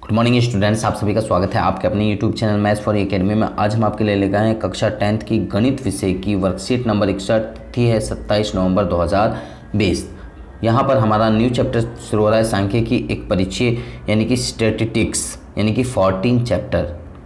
Good morning students, आप सभी का स्वागत है आपके अपने YouTube channel maths for academy में। आज हम आपके लिए लेकर आए हैं कक्षा 10th की गणित विषय की वर्कशीट नंबर 61। थी है 27 नवंबर 2020। यहाँ पर हमारा न्यू चैप्टर शुरू हो रहा है सांख्यिकी एक परिचय यानी कि स्टैटिस्टिक्स यानी कि 14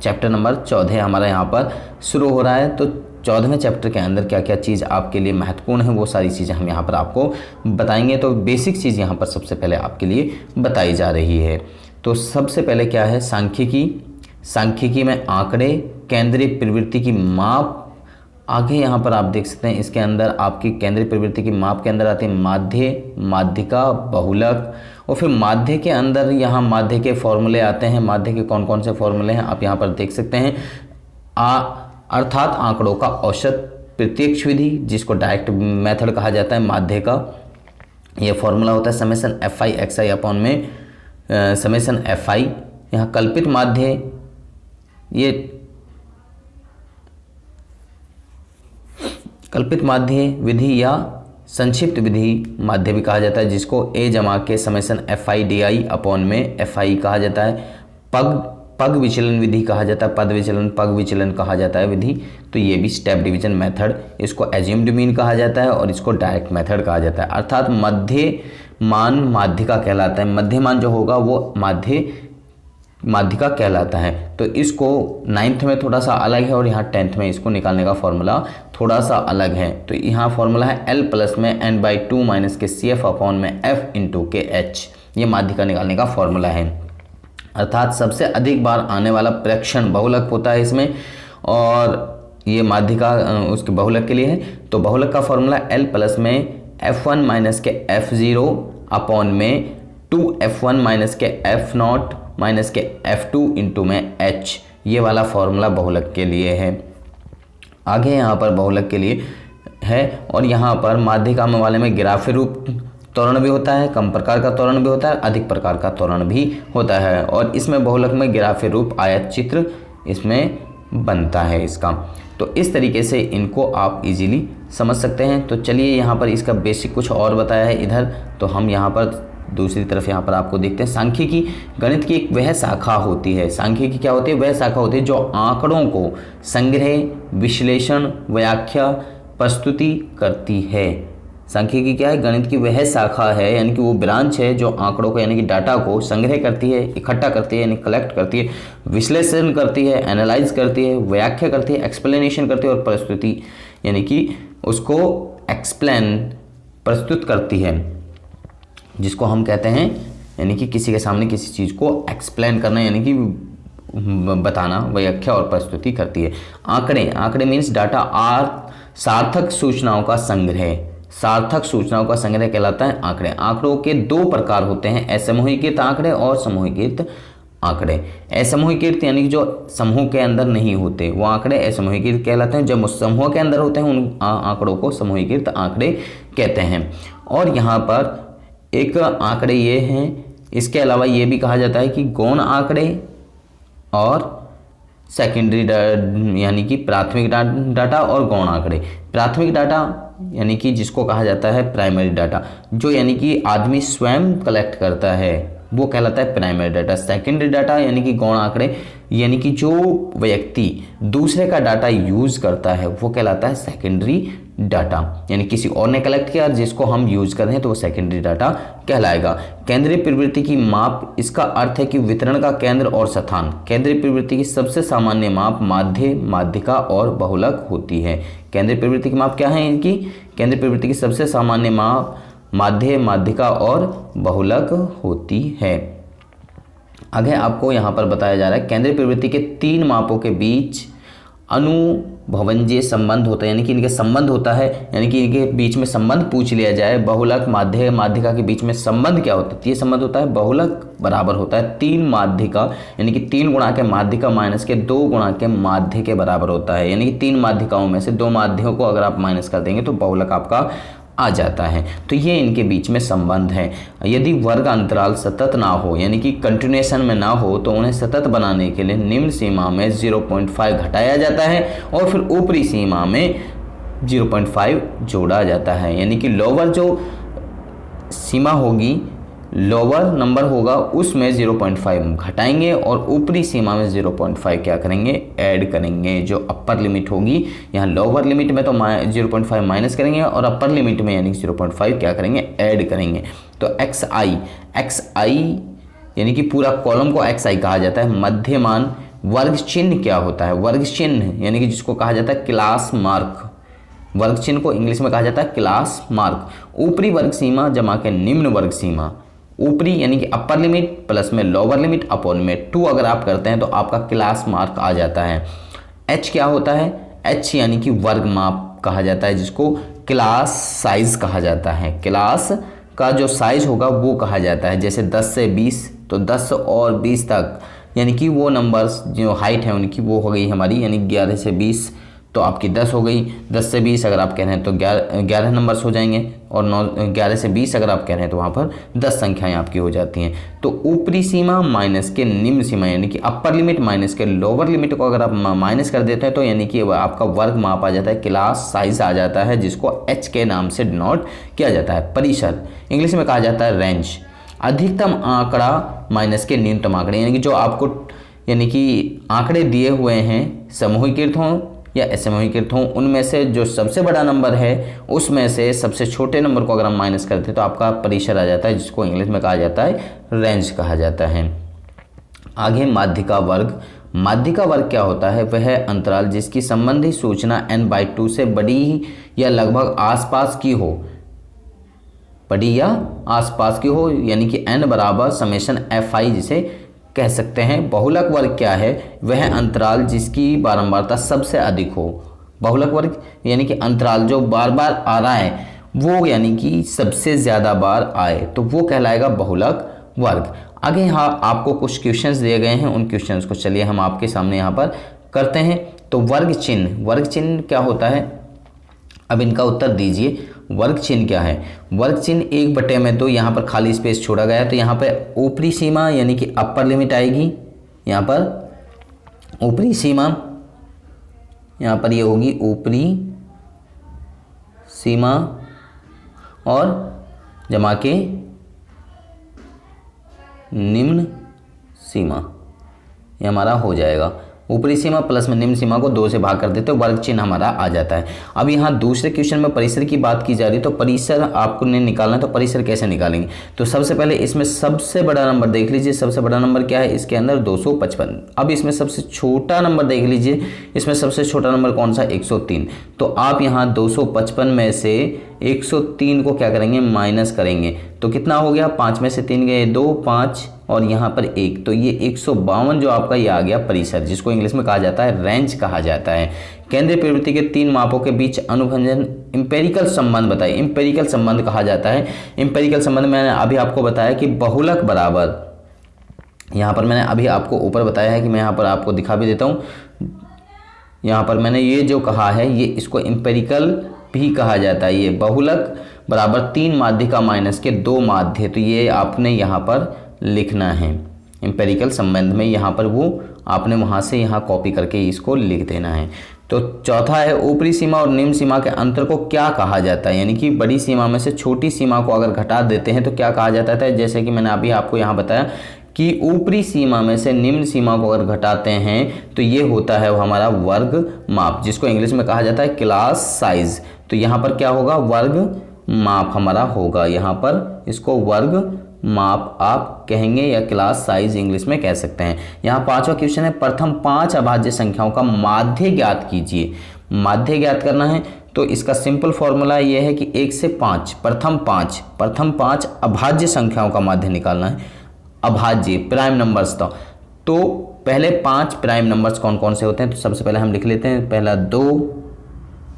चैप्टर नंबर 14 हमारा यहाँ पर शुरू हो रहा है। तो 14वें चैप्टर के अंदर क्या क्या चीज़ आपके लिए महत्वपूर्ण है वो सारी चीज़ें हम यहाँ पर आपको बताएंगे। तो बेसिक चीज़ यहाँ पर सबसे पहले आपके लिए बताई जा रही है। तो सबसे पहले क्या है सांख्यिकी में आंकड़े, केंद्रीय प्रवृत्ति की माप। आगे यहाँ पर आप देख सकते हैं इसके अंदर आपकी केंद्रीय प्रवृत्ति की माप के अंदर आती है माध्य, माध्यिका, बहुलक। और फिर माध्य के अंदर यहाँ माध्य के फॉर्मूले आते हैं। माध्य के कौन कौन से फॉर्मूले हैं आप यहाँ पर देख सकते हैं। अर्थात आंकड़ों का औसत प्रत्यक्ष विधि, जिसको डायरेक्ट मेथड कहा जाता है माध्य का। यह फॉर्मूला होता है summation F I x I upon में समेसन एफ आई। यहाँ कल्पित माध्य, ये कल्पित माध्य विधि या संक्षिप्त विधि माध्य भी कहा जाता है, जिसको ए जमा के summation F I D I upon में एफ आई कहा जाता है। पग विचलन विधि कहा जाता है, पद विचलन पग विचलन कहा जाता है विधि। तो ये भी स्टेप डिवीजन मेथड, इसको एज्यूम्ड मीन कहा जाता है और इसको डायरेक्ट मेथड कहा जाता है। अर्थात मध्य मान माध्यिका कहलाता है। मध्य मान जो होगा वो माध्यिका कहलाता है। तो इसको 9th में थोड़ा सा अलग है और यहाँ 10th में इसको निकालने का फॉर्मूला थोड़ा सा अलग है। तो यहाँ फॉर्मूला है L प्लस में n/2 माइनस के CF अपॉन में F इंटू के H। ये माध्यिका निकालने का फॉर्मूला है। अर्थात सबसे अधिक बार आने वाला प्रेक्षण बहुलक होता है इसमें, और ये माध्यिका उसके बहुलक के लिए है। तो बहुलक का फॉर्मूला L प्लस में F1 माइनस के F0 अपॉन में 2F1 माइनस के F0 माइनस के F2 इंटू में H। ये वाला फॉर्मूला बहुलक के लिए है। आगे यहाँ पर बहुलक के लिए है। और यहाँ पर माध्यिका में वाले में गिराफी रूप त्वरण भी होता है, कम प्रकार का त्वरण भी होता है, अधिक प्रकार का त्वरण भी होता है। और इसमें बहुलक में गिराफी रूप आयत चित्र इसमें बनता है इसका। तो इस तरीके से इनको आप इजीली समझ सकते हैं। तो चलिए यहाँ पर इसका बेसिक कुछ और बताया है इधर। तो हम यहाँ पर दूसरी तरफ यहाँ पर आपको देखते हैं सांख्यिकी गणित की एक वह शाखा होती है। सांख्यिकी क्या होती है? वह शाखा होती है जो आंकड़ों को संग्रह, विश्लेषण, व्याख्या, प्रस्तुति करती है। सांख्यिकी क्या है? गणित की वह शाखा है, यानी कि वो ब्रांच है जो आंकड़ों को यानी कि डाटा को संग्रह करती है, इकट्ठा करती है यानी कलेक्ट करती है, विश्लेषण करती है, एनालाइज करती है, व्याख्या करती है, एक्सप्लेनेशन करती है और प्रस्तुति यानी कि उसको एक्सप्लेन प्रस्तुत करती है, जिसको हम कहते हैं यानी कि किसी के सामने किसी चीज़ को एक्सप्लेन करना यानी कि बताना, व्याख्या और प्रस्तुति करती है। आंकड़े मीन्स डाटा सार्थक सूचनाओं का संग्रह। सार्थक सूचनाओं का संग्रह कहलाता है आंकड़े। आंकड़ों के दो प्रकार होते हैं, असमूहीकृत आंकड़े और समूहीकृत आंकड़े। असमूहीकृत यानी कि जो समूह के अंदर नहीं होते वो आंकड़े असमूहीकृत कहलाते हैं। जब समूह के अंदर होते हैं उन आंकड़ों को समूहीकृत आंकड़े कहते हैं। और यहाँ पर एक आंकड़े ये हैं, इसके अलावा ये भी कहा जाता है कि गौण आंकड़े और सेकेंडरी यानी कि प्राथमिक डाटा और गौण आंकड़े। प्राथमिक डाटा यानी कि जिसको कहा जाता है प्राइमरी डाटा, जो यानी कि आदमी स्वयं कलेक्ट करता है वो कहलाता है प्राइमरी डाटा। सेकेंडरी डाटा यानी कि गौण आंकड़े यानी कि जो व्यक्ति दूसरे का डाटा यूज करता है वो कहलाता है सेकेंडरी डाटा, यानी किसी और ने कलेक्ट किया जिसको हम यूज कर रहे हैं तो वो सेकेंडरी डाटा कहलाएगा। केंद्रीय प्रवृत्ति की माप, इसका अर्थ है कि वितरण का केंद्र और स्थान। केंद्रीय प्रवृत्ति की सबसे सामान्य माप माध्य, माध्यिका और बहुलक होती है। केंद्रीय प्रवृत्ति की माप क्या है इनकी? केंद्रीय प्रवृत्ति की सबसे सामान्य माप माध्य, माध्यिका और बहुलक होती है। आगे आपको यहाँ पर बताया जा रहा है केंद्रीय प्रवृत्ति के 3 मापों के बीच अनुभवंजय संबंध होता है, यानी कि इनके संबंध होता है, यानी कि इनके बीच में संबंध पूछ लिया जाए। बहुलक, माध्य, माध्यिका के बीच में संबंध क्या होता है? ये संबंध होता है बहुलक बराबर होता है 3 माध्यिका, यानी कि 3 गुणा के माध्यिका माइनस के 2 गुणा के माध्य के बराबर होता है। यानी कि 3 माध्यिकाओं में से 2 माध्यों को अगर आप माइनस कर देंगे तो बहुलक आपका आ जाता है। तो ये इनके बीच में संबंध है। यदि वर्ग अंतराल सतत ना हो यानी कि कंटिन्यूएशन में ना हो तो उन्हें सतत बनाने के लिए निम्न सीमा में 0.5 घटाया जाता है और फिर ऊपरी सीमा में 0.5 जोड़ा जाता है। यानी कि लोअर जो सीमा होगी लोअर नंबर होगा उसमें 0.5 घटाएंगे और ऊपरी सीमा में 0.5 क्या करेंगे, ऐड करेंगे। जो अपर लिमिट होगी, यहाँ लोअर लिमिट में तो 0.5 माइनस करेंगे और अपर लिमिट में यानी 0.5 क्या करेंगे, ऐड करेंगे। तो xi यानी कि पूरा कॉलम को xi कहा जाता है। मध्यमान वर्ग चिन्ह क्या होता है, वर्ग चिन्ह यानी कि जिसको कहा जाता है क्लास मार्क, वर्ग चिन्ह को इंग्लिश में कहा जाता है क्लास मार्क। ऊपरी वर्ग सीमा जमा के निम्न वर्ग सीमा, ऊपरी यानी कि अपर लिमिट प्लस में लोअर लिमिट अपॉन में 2 अगर आप करते हैं तो आपका क्लास मार्क आ जाता है। h क्या होता है, h यानी कि वर्ग माप कहा जाता है, जिसको क्लास साइज कहा जाता है। क्लास का जो साइज होगा वो कहा जाता है। जैसे 10 से 20 तो 10 और 20 तक यानी कि वो नंबर्स जो हाइट है उनकी वो हो गई हमारी, यानी 11 से 20 तो आपकी 10 हो गई। 10 से 20 अगर आप कह रहे हैं तो 11 नंबर्स हो जाएंगे और 11 से 20 अगर आप कह रहे हैं तो वहाँ पर 10 संख्याएं आपकी हो जाती हैं। तो ऊपरी सीमा माइनस के निम्न सीमा यानी कि अपर लिमिट माइनस के लोअर लिमिट को अगर आप माइनस कर देते हैं तो यानी कि आपका वर्ग माप आ जाता है, क्लास साइज आ जाता है, जिसको h के नाम से डिनोट किया जाता है। परिसर इंग्लिश में कहा जाता है रेंज। अधिकतम आंकड़ा माइनस के न्यूनतम आंकड़े यानी कि जो आपको यानी कि आंकड़े दिए हुए हैं समूहीकृत हों या असमूहीकृत हों, उनमें से जो सबसे बड़ा नंबर है उसमें से सबसे छोटे नंबर को अगर हम माइनस करते हैं तो आपका परिसर आ जाता है, जिसको इंग्लिश में कहा जाता है रेंज कहा जाता है। आगे माध्यिका वर्ग। माध्यिका वर्ग क्या होता है, वह अंतराल जिसकी संबंधी सूचना n/2 से बड़ी या लगभग आसपास की हो, बड़ी या आसपास की हो यानी कि n बराबर समेशन fi जिसे कह सकते हैं। बहुलक वर्ग क्या है, वह अंतराल जिसकी बारंबारता सबसे अधिक हो। बहुलक वर्ग यानी कि अंतराल जो बार बार आ रहा है वो यानी कि सबसे ज़्यादा बार आए तो वो कहलाएगा बहुलक वर्ग। आगे यहाँ आपको कुछ क्वेश्चंस दिए गए हैं, उन क्वेश्चंस को चलिए हम आपके सामने यहाँ पर करते हैं। तो वर्ग चिन्ह, वर्ग चिन्ह क्या होता है, अब इनका उत्तर दीजिए। वर्ग चिन्ह क्या है, वर्ग चिन्ह 1/2 यहाँ पर खाली स्पेस छोड़ा गया है तो यहाँ पर ऊपरी सीमा यानी कि अपर लिमिट आएगी, यहाँ पर ऊपरी सीमा यहाँ पर ये होगी ऊपरी सीमा और जमा के निम्न सीमा, ये हमारा हो जाएगा। ऊपरी सीमा प्लस में निम्न सीमा को 2 से भाग कर देते हो, वर्ग चिन्ह हमारा आ जाता है। अब यहाँ दूसरे क्वेश्चन में परिसर की बात की जा रही है, तो परिसर आपको ने निकालना है, तो परिसर कैसे निकालेंगे। तो सबसे पहले इसमें सबसे बड़ा नंबर देख लीजिए, सबसे बड़ा नंबर क्या है इसके अंदर 255। अब इसमें सबसे छोटा नंबर देख लीजिए, इसमें सबसे छोटा नंबर कौन सा 103। तो आप यहाँ 255 में से 103 को क्या करेंगे माइनस करेंगे तो कितना हो गया, 5 में से 3 गए 2, 5 और यहाँ पर 1 तो ये 152 जो आपका ये आ गया परिसर, जिसको इंग्लिश में कहा जाता है रेंज कहा जाता है। केंद्रीय प्रवृत्ति के 3 मापों के बीच अनुभंजन इंपेरिकल संबंध बताइए। इंपेरिकल संबंध कहा जाता है। इंपेरिकल संबंध मैंने अभी आपको बताया कि बहुलक बराबर, यहाँ पर मैंने अभी आपको ऊपर बताया है कि मैं यहाँ पर आपको दिखा भी देता हूँ। यहाँ पर मैंने ये जो कहा है ये इसको इंपेरिकल भी कहा जाता है। ये बहुलक बराबर 3 माध्यिका माइनस के 2 माध्य, तो ये आपने यहाँ पर लिखना है इंपेरिकल संबंध में, यहाँ पर वो आपने वहाँ से यहाँ कॉपी करके इसको लिख देना है। तो चौथा है ऊपरी सीमा और निम्न सीमा के अंतर को क्या कहा जाता है, यानी कि बड़ी सीमा में से छोटी सीमा को अगर घटा देते हैं तो क्या कहा जाता है। जैसे कि मैंने अभी आपको यहाँ बताया कि ऊपरी सीमा में से निम्न सीमा को अगर घटाते हैं तो ये होता है वो हमारा वर्ग माप, जिसको इंग्लिश में कहा जाता है क्लास साइज। तो यहाँ पर क्या होगा, वर्ग माप हमारा होगा, यहाँ पर इसको वर्ग माप आप कहेंगे या क्लास साइज इंग्लिश में कह सकते हैं। यहाँ 5वां क्वेश्चन है, प्रथम 5 अभाज्य संख्याओं का माध्य ज्ञात कीजिए। माध्य ज्ञात करना है तो इसका सिंपल फॉर्मूला ये है कि 1 से 5 प्रथम 5 अभाज्य संख्याओं का माध्य निकालना है। अभाज्य प्राइम नंबर्स तो पहले 5 प्राइम नंबर्स कौन कौन से होते हैं, तो सबसे पहले हम लिख लेते हैं। पहला 2,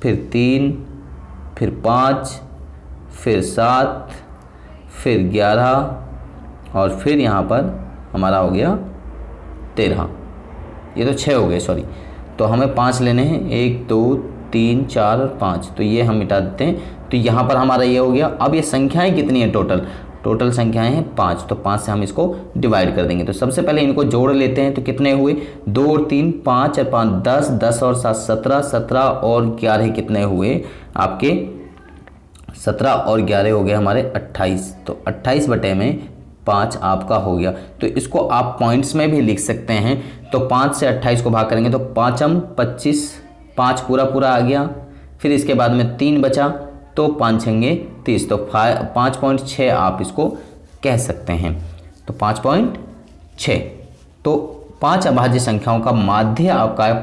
फिर 3, फिर 5, फिर 7, फिर 11 और फिर यहाँ पर हमारा हो गया 13। ये तो 6 हो गए, सॉरी। तो हमें 5 लेने हैं, 1 2 3 4 और 5, तो ये हम मिटा देते हैं। तो यहाँ पर हमारा ये हो गया। अब ये संख्याएं कितनी है, टोटल संख्याएं हैं 5, तो 5 से हम इसको डिवाइड कर देंगे। तो सबसे पहले इनको जोड़ लेते हैं, तो कितने हुए 2 और 3 5 और 5 10, 10 और 7 17, 17 और 11 कितने हुए आपके 17 और 11 हो गए हमारे 28। तो 28 बटे में 5 आपका हो गया। तो इसको आप पॉइंट्स में भी लिख सकते हैं। तो 5 से 28 को भाग करेंगे तो 5m 25, 5 पूरा पूरा आ गया। फिर इसके बाद में 3 बचा तो 5 छंगे 30, तो 5.6 आप इसको कह सकते हैं। तो 5.6, तो 5 अभाज्य संख्याओं का माध्य आपका है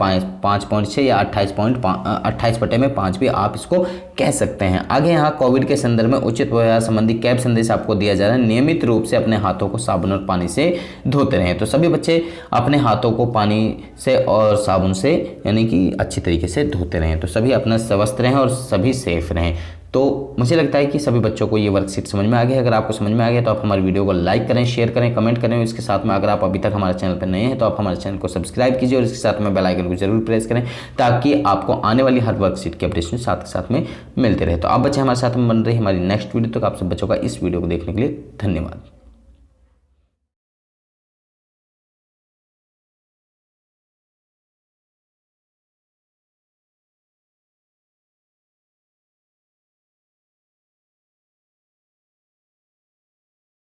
5.6 या 28/5 भी आप इसको कह सकते हैं। आगे यहाँ कोविड के संदर्भ में उचित व्यवहार संबंधी कैब संदेश आपको दिया जा रहा है। नियमित रूप से अपने हाथों को साबुन और पानी से धोते रहें। तो सभी बच्चे अपने हाथों को पानी से और साबुन से यानी कि अच्छी तरीके से धोते रहें। तो सभी अपना स्वस्थ रहें और सभी सेफ रहें। तो मुझे लगता है कि सभी बच्चों को ये वर्कशीट समझ में आ गया। अगर आपको समझ में आ गया तो आप हमारी वीडियो को लाइक करें, शेयर करें, कमेंट करें। इसके साथ में अगर आप अभी तक हमारे चैनल पर नए हैं तो आप हमारे चैनल को सब्सक्राइब कीजिए और इसके साथ में बेल आइकन को जरूर प्रेस करें ताकि आपको आने वाली हर वर्कशीट के अपडेशन साथ के साथ में मिलते रहे। तो आप बच्चे हमारे साथ में बन रही हमारी नेक्स्ट वीडियो तक। आप सब बच्चों का इस वीडियो को देखने के लिए धन्यवाद।